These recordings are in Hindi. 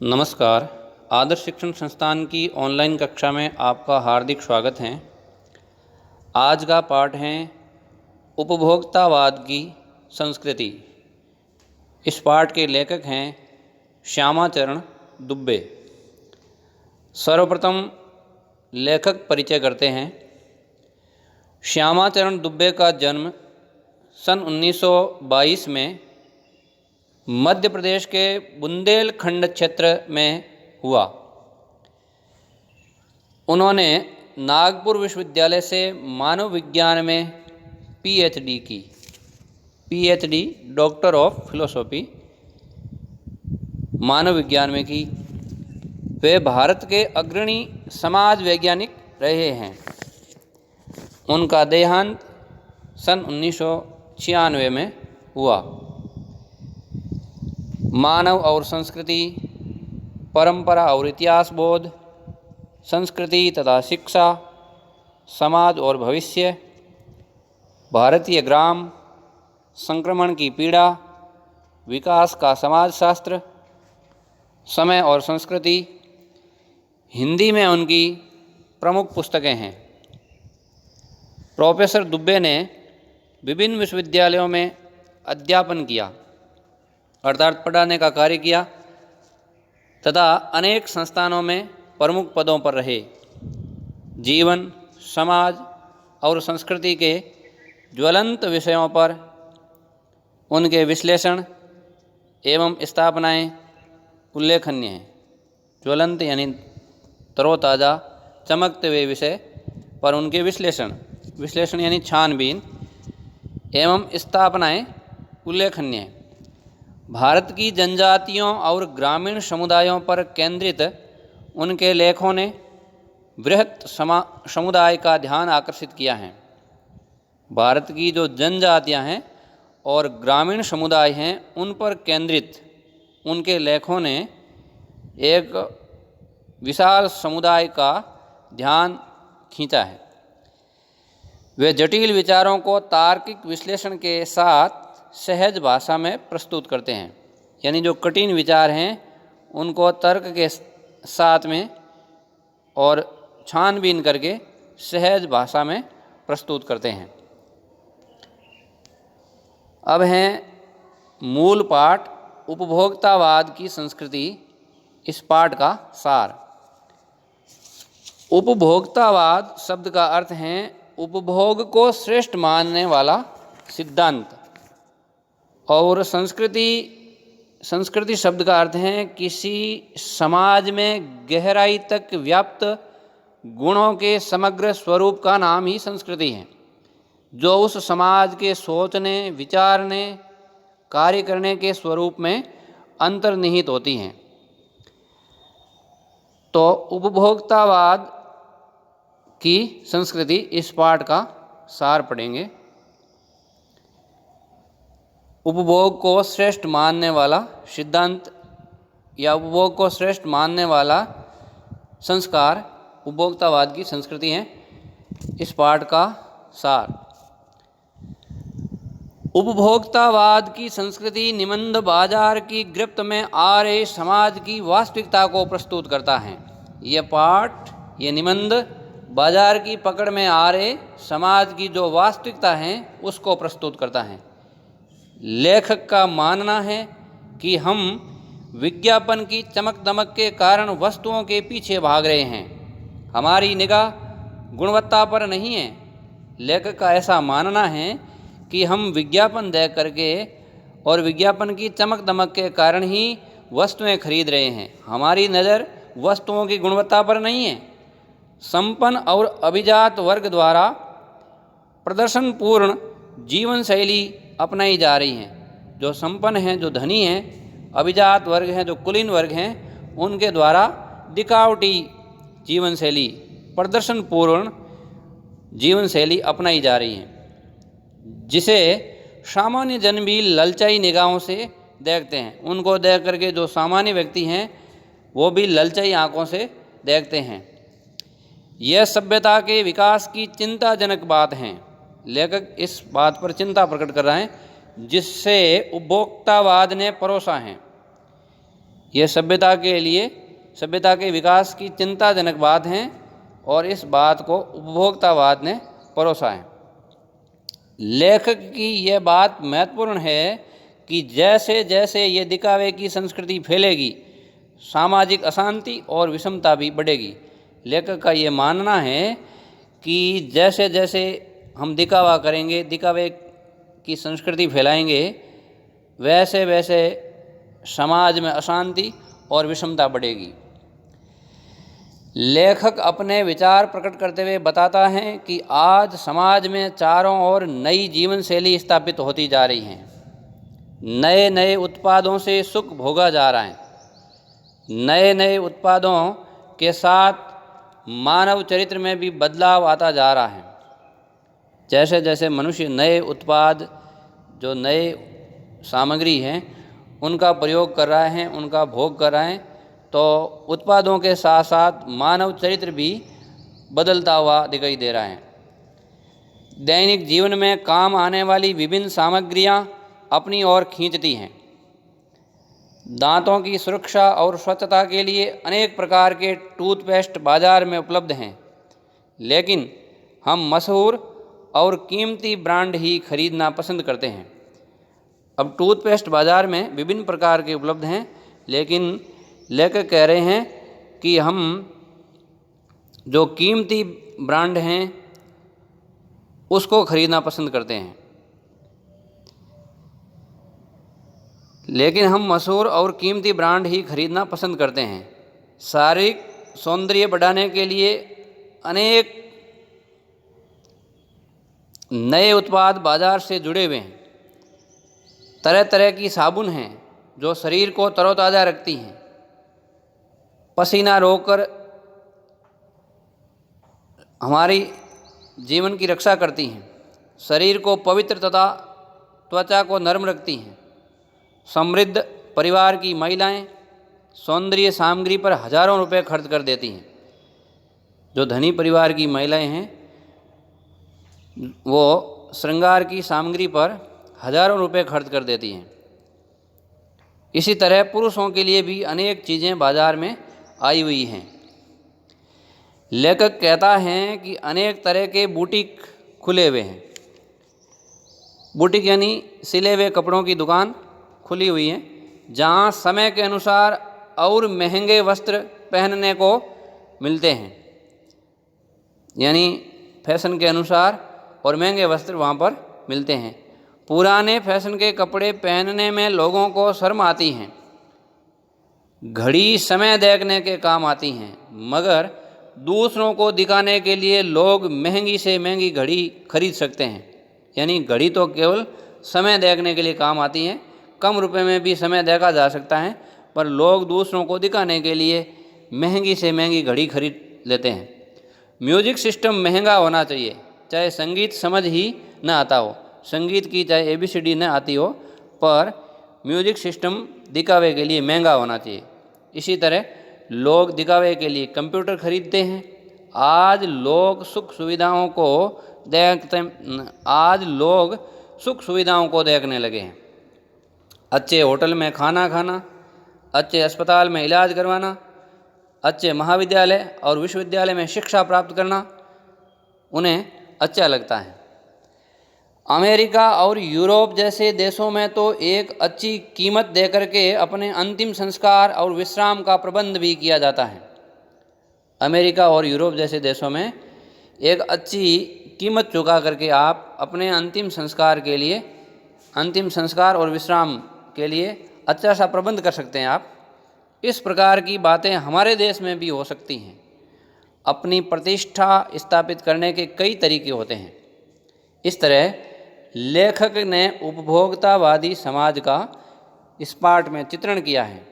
नमस्कार। आदर्श शिक्षण संस्थान की ऑनलाइन कक्षा में आपका हार्दिक स्वागत है। आज का पाठ है उपभोक्तावाद की संस्कृति। इस पाठ के लेखक हैं श्यामाचरण दुबे। सर्वप्रथम लेखक परिचय करते हैं। श्यामाचरण दुबे का जन्म सन 1922 में मध्य प्रदेश के बुंदेलखंड क्षेत्र में हुआ। उन्होंने नागपुर विश्वविद्यालय से मानव विज्ञान में पीएचडी की। पीएचडी डॉक्टर ऑफ फिलोसॉफी मानव विज्ञान में की। वे भारत के अग्रणी समाज वैज्ञानिक रहे हैं। उनका देहांत सन 1996 में हुआ। मानव और संस्कृति, परंपरा और इतिहास बोध, संस्कृति तथा शिक्षा, समाज और भविष्य, भारतीय ग्राम, संक्रमण की पीड़ा, विकास का समाजशास्त्र, समय और संस्कृति, हिंदी में उनकी प्रमुख पुस्तकें हैं। प्रोफेसर दुबे ने विभिन्न विश्वविद्यालयों में अध्यापन किया अर्थात पढ़ाने का कार्य किया तथा अनेक संस्थानों में प्रमुख पदों पर रहे। जीवन, समाज और संस्कृति के ज्वलंत विषयों पर उनके विश्लेषण एवं स्थापनाएं उल्लेखनीय हैं। ज्वलंत यानी तरोताज़ा, चमकते हुए विषय पर उनके विश्लेषण यानी छानबीन एवं स्थापनाएं उल्लेखनीय हैं। भारत की जनजातियों और ग्रामीण समुदायों पर केंद्रित उनके लेखों ने बृहत् समुदाय का ध्यान आकर्षित किया है। भारत की जो जनजातियां हैं और ग्रामीण समुदाय हैं उन पर केंद्रित उनके लेखों ने एक विशाल समुदाय का ध्यान खींचा है। वे जटिल विचारों को तार्किक विश्लेषण के साथ सहज भाषा में प्रस्तुत करते हैं। यानी जो कठिन विचार हैं उनको तर्क के साथ में और छानबीन करके सहज भाषा में प्रस्तुत करते हैं। अब हैं मूल पाठ उपभोक्तावाद की संस्कृति। इस पाठ का सार। उपभोक्तावाद शब्द का अर्थ है उपभोग को श्रेष्ठ मानने वाला सिद्धांत, और संस्कृति शब्द का अर्थ है किसी समाज में गहराई तक व्याप्त गुणों के समग्र स्वरूप का नाम ही संस्कृति है, जो उस समाज के सोचने, विचारने, कार्य करने के स्वरूप में अंतर्निहित होती हैं। तो उपभोक्तावाद की संस्कृति इस पाठ का सार पढ़ेंगे। उपभोग को श्रेष्ठ मानने वाला सिद्धांत या उपभोग को श्रेष्ठ मानने वाला संस्कार उपभोक्तावाद की संस्कृति है। इस पाठ का सार। उपभोक्तावाद की संस्कृति निबंध बाजार की गिरफ्त में आ रहे समाज की वास्तविकता को प्रस्तुत करता है। ये निबंध बाजार की पकड़ में आ रहे समाज की जो वास्तविकता है उसको प्रस्तुत करता है। लेखक का मानना है कि हम विज्ञापन की चमक दमक के कारण वस्तुओं के पीछे भाग रहे हैं। हमारी निगाह गुणवत्ता पर नहीं है। लेखक का ऐसा मानना है कि हम विज्ञापन देख करके और विज्ञापन की चमक दमक के कारण ही वस्तुएं खरीद रहे हैं। हमारी नज़र वस्तुओं की गुणवत्ता पर नहीं है। संपन्न और अभिजात वर्ग द्वारा प्रदर्शनपूर्ण जीवन शैली अपनाई जा रही हैं। जो संपन्न हैं, जो धनी हैं, अभिजात वर्ग हैं, जो कुलीन वर्ग हैं, उनके द्वारा दिखावटी जीवन शैली, प्रदर्शनपूर्ण जीवन शैली अपनाई जा रही है, जिसे सामान्य जन भी ललचाई निगाहों से देखते हैं। उनको देख करके जो सामान्य व्यक्ति हैं वो भी ललचाई आंखों से देखते हैं। यह सभ्यता के विकास की चिंताजनक बात है। लेखक इस बात पर चिंता प्रकट कर रहे हैं जिससे उपभोक्तावाद ने परोसा है। ये सभ्यता के विकास की चिंताजनक बात हैं और इस बात को उपभोक्तावाद ने परोसा है। लेखक की यह बात महत्वपूर्ण है कि जैसे जैसे ये दिखावे की संस्कृति फैलेगी, सामाजिक अशांति और विषमता भी बढ़ेगी। लेखक का ये मानना है कि जैसे जैसे हम दिखावा करेंगे, दिखावे की संस्कृति फैलाएंगे, वैसे वैसे समाज में अशांति और विषमता बढ़ेगी। लेखक अपने विचार प्रकट करते हुए बताता है कि आज समाज में चारों ओर नई जीवन शैली स्थापित होती जा रही हैं। नए नए उत्पादों से सुख भोगा जा रहा है। नए नए उत्पादों के साथ मानव चरित्र में भी बदलाव आता जा रहा है। जैसे जैसे मनुष्य नए उत्पाद, जो नए सामग्री हैं, उनका प्रयोग कर रहा है, उनका भोग कर रहा है, तो उत्पादों के साथ साथ मानव चरित्र भी बदलता हुआ दिखाई दे रहा है। दैनिक जीवन में काम आने वाली विभिन्न सामग्रियां अपनी ओर खींचती हैं। दांतों की सुरक्षा और स्वच्छता के लिए अनेक प्रकार के टूथपेस्ट बाजार में उपलब्ध हैं, लेकिन हम मशहूर और कीमती ब्रांड ही खरीदना पसंद करते हैं। अब टूथपेस्ट बाज़ार में विभिन्न प्रकार के उपलब्ध हैं, लेकिन लेखक कह रहे हैं कि हम जो कीमती ब्रांड हैं उसको खरीदना पसंद करते हैं, लेकिन हम मशहूर और कीमती ब्रांड ही खरीदना पसंद करते हैं। शारीरिक सौंदर्य बढ़ाने के लिए अनेक नए उत्पाद बाजार से जुड़े हुए हैं। तरह तरह की साबुन हैं जो शरीर को तरोताज़ा रखती हैं, पसीना रोककर हमारी जीवन की रक्षा करती हैं, शरीर को पवित्र तथा त्वचा को नरम रखती हैं। समृद्ध परिवार की महिलाएं सौंदर्य सामग्री पर हजारों रुपए खर्च कर देती हैं। जो धनी परिवार की महिलाएं हैं वो श्रृंगार की सामग्री पर हजारों रुपए खर्च कर देती हैं। इसी तरह पुरुषों के लिए भी अनेक चीज़ें बाजार में आई हुई हैं। लेखक कहता है कि अनेक तरह के बुटीक खुले हुए हैं। बुटीक यानी सिले हुए कपड़ों की दुकान खुली हुई है, जहाँ समय के अनुसार और महंगे वस्त्र पहनने को मिलते हैं। यानी फैशन के अनुसार और महंगे वस्त्र वहाँ पर मिलते हैं। पुराने फैशन के कपड़े पहनने में लोगों को शर्म आती हैं। घड़ी समय देखने के काम आती हैं, मगर दूसरों को दिखाने के लिए लोग महंगी से महंगी घड़ी खरीद सकते हैं। यानी घड़ी तो केवल समय देखने के लिए काम आती है, कम रुपए में भी समय देखा जा सकता है, पर लोग दूसरों को दिखाने के लिए महंगी से महंगी घड़ी खरीद लेते हैं। म्यूजिक सिस्टम महंगा होना चाहिए, चाहे संगीत समझ ही न आता हो, संगीत की चाहे ABCD न आती हो, पर म्यूजिक सिस्टम दिखावे के लिए महंगा होना चाहिए। इसी तरह लोग दिखावे के लिए कंप्यूटर खरीदते हैं। आज लोग सुख सुविधाओं को देखने लगे हैं। अच्छे होटल में खाना खाना, अच्छे अस्पताल में इलाज करवाना, अच्छे महाविद्यालय और विश्वविद्यालय में शिक्षा प्राप्त करना उन्हें अच्छा लगता है। अमेरिका और यूरोप जैसे देशों में तो एक अच्छी कीमत देकर के अपने अंतिम संस्कार और विश्राम का प्रबंध भी किया जाता है। अमेरिका और यूरोप जैसे देशों में एक अच्छी कीमत चुका करके आप अपने अंतिम संस्कार और विश्राम के लिए अच्छा सा प्रबंध कर सकते हैं। आप इस प्रकार की बातें हमारे देश में भी हो सकती हैं। अपनी प्रतिष्ठा स्थापित करने के कई तरीके होते हैं। इस तरह लेखक ने उपभोक्तावादी समाज का इस पाठ में चित्रण किया है।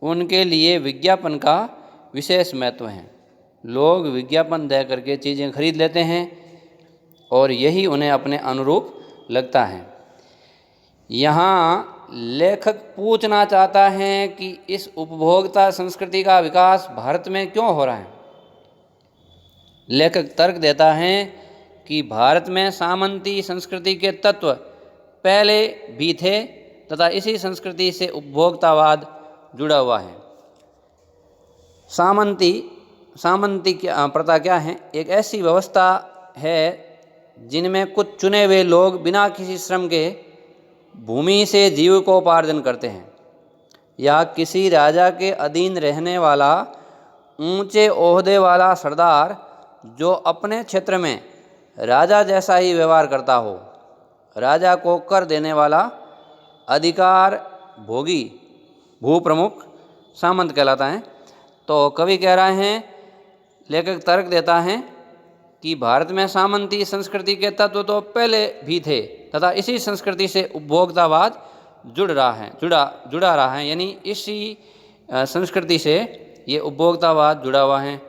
उनके लिए विज्ञापन का विशेष महत्व है। लोग विज्ञापन दे करके चीज़ें खरीद लेते हैं और यही उन्हें अपने अनुरूप लगता है। यहाँ लेखक पूछना चाहता है कि इस उपभोक्ता संस्कृति का विकास भारत में क्यों हो रहा है। लेखक तर्क देता है कि भारत में सामंती संस्कृति के तत्व पहले भी थे तथा इसी संस्कृति से उपभोक्तावाद जुड़ा हुआ है। सामंती प्रथा क्या है? एक ऐसी व्यवस्था है जिनमें कुछ चुने हुए लोग बिना किसी श्रम के भूमि से जीविकोपार्जन करते हैं, या किसी राजा के अधीन रहने वाला ऊंचे ओहदे वाला सरदार जो अपने क्षेत्र में राजा जैसा ही व्यवहार करता हो, राजा को कर देने वाला अधिकार भोगी भूप्रमुख सामंत कहलाता है। तो कवि कह रहे हैं, लेखक तर्क देता है कि भारत में सामंती संस्कृति के तत्व तो पहले भी थे तथा इसी संस्कृति से उपभोक्तावाद जुड़ा रहा है, यानी इसी संस्कृति से ये उपभोक्तावाद जुड़ा हुआ है।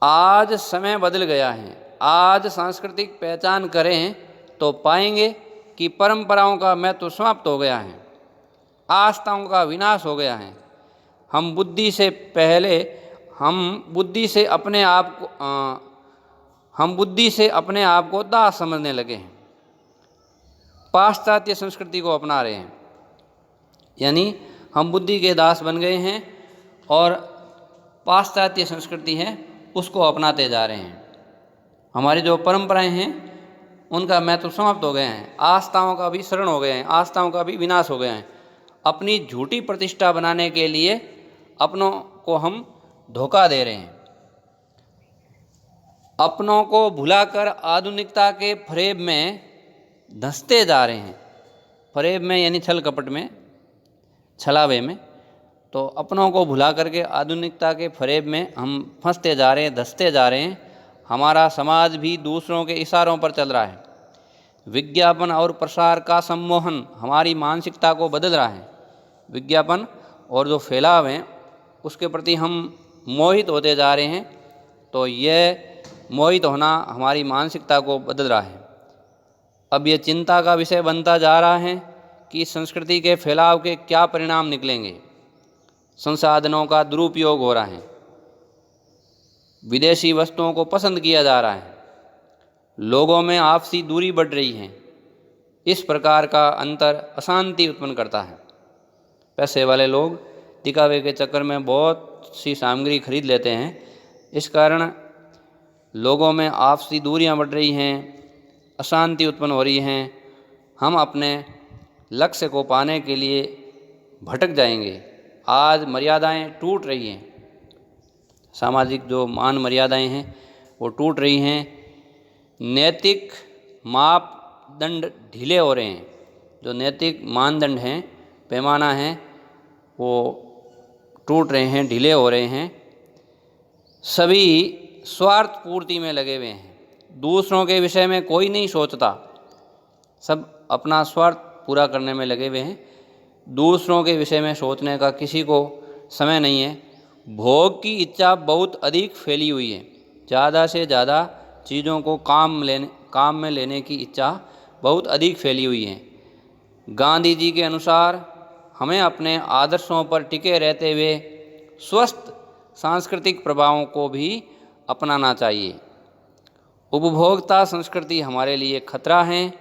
आज समय बदल गया है। आज सांस्कृतिक पहचान करें तो पाएंगे कि परंपराओं का महत्व समाप्त हो गया है, आस्थाओं का विनाश हो गया है। हम बुद्धि से अपने आप को दास समझने लगे हैं, पाश्चात्य संस्कृति को अपना रहे हैं, यानी हम बुद्धि के दास बन गए हैं और पाश्चात्य संस्कृति है उसको अपनाते जा रहे हैं। हमारी जो परंपराएं हैं उनका महत्व समाप्त हो गए हैं, आस्थाओं का भी शरण हो गए हैं, आस्थाओं का भी विनाश हो गया है। अपनी झूठी प्रतिष्ठा बनाने के लिए अपनों को हम धोखा दे रहे हैं, अपनों को भुलाकर आधुनिकता के फरेब में धंसते जा रहे हैं। फरेब में यानी छल कपट में, छलावे में। तो अपनों को भुला करके आधुनिकता के फरेब में हम फंसते जा रहे हैं, धंसते जा रहे हैं। हमारा समाज भी दूसरों के इशारों पर चल रहा है। विज्ञापन और प्रसार का सम्मोहन हमारी मानसिकता को बदल रहा है। विज्ञापन और जो फैलाव हैं उसके प्रति हम मोहित होते जा रहे हैं। तो यह मोहित होना हमारी मानसिकता को बदल रहा है। अब ये चिंता का विषय बनता जा रहा है कि संस्कृति के फैलाव के क्या परिणाम निकलेंगे। संसाधनों का दुरुपयोग हो रहा है, विदेशी वस्तुओं को पसंद किया जा रहा है, लोगों में आपसी दूरी बढ़ रही है। इस प्रकार का अंतर अशांति उत्पन्न करता है। पैसे वाले लोग दिखावे के चक्कर में बहुत सी सामग्री खरीद लेते हैं। इस कारण लोगों में आपसी दूरियां बढ़ रही हैं, अशांति उत्पन्न हो रही हैं। हम अपने लक्ष्य को पाने के लिए भटक जाएंगे। आज मर्यादाएं टूट रही हैं, सामाजिक जो मान मर्यादाएं हैं वो टूट रही हैं। नैतिक मापदंड ढीले हो रहे हैं। जो नैतिक मानदंड हैं, पैमाना हैं, वो टूट रहे हैं, ढीले हो रहे हैं। सभी स्वार्थ पूर्ति में लगे हुए हैं। दूसरों के विषय में कोई नहीं सोचता, सब अपना स्वार्थ पूरा करने में लगे हुए हैं। दूसरों के विषय में सोचने का किसी को समय नहीं है। भोग की इच्छा बहुत अधिक फैली हुई है। ज़्यादा से ज़्यादा चीज़ों को काम में लेने की इच्छा बहुत अधिक फैली हुई है। गांधी जी के अनुसार हमें अपने आदर्शों पर टिके रहते हुए स्वस्थ सांस्कृतिक प्रभावों को भी अपनाना चाहिए। उपभोक्ता संस्कृति हमारे लिए खतरा है।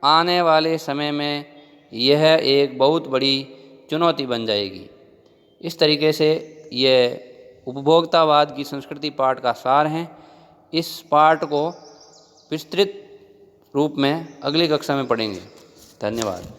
आने वाले समय में यह एक बहुत बड़ी चुनौती बन जाएगी। इस तरीके से यह उपभोक्तावाद की संस्कृति पाठ का सार है। इस पाठ को विस्तृत रूप में अगली कक्षा में पढ़ेंगे। धन्यवाद।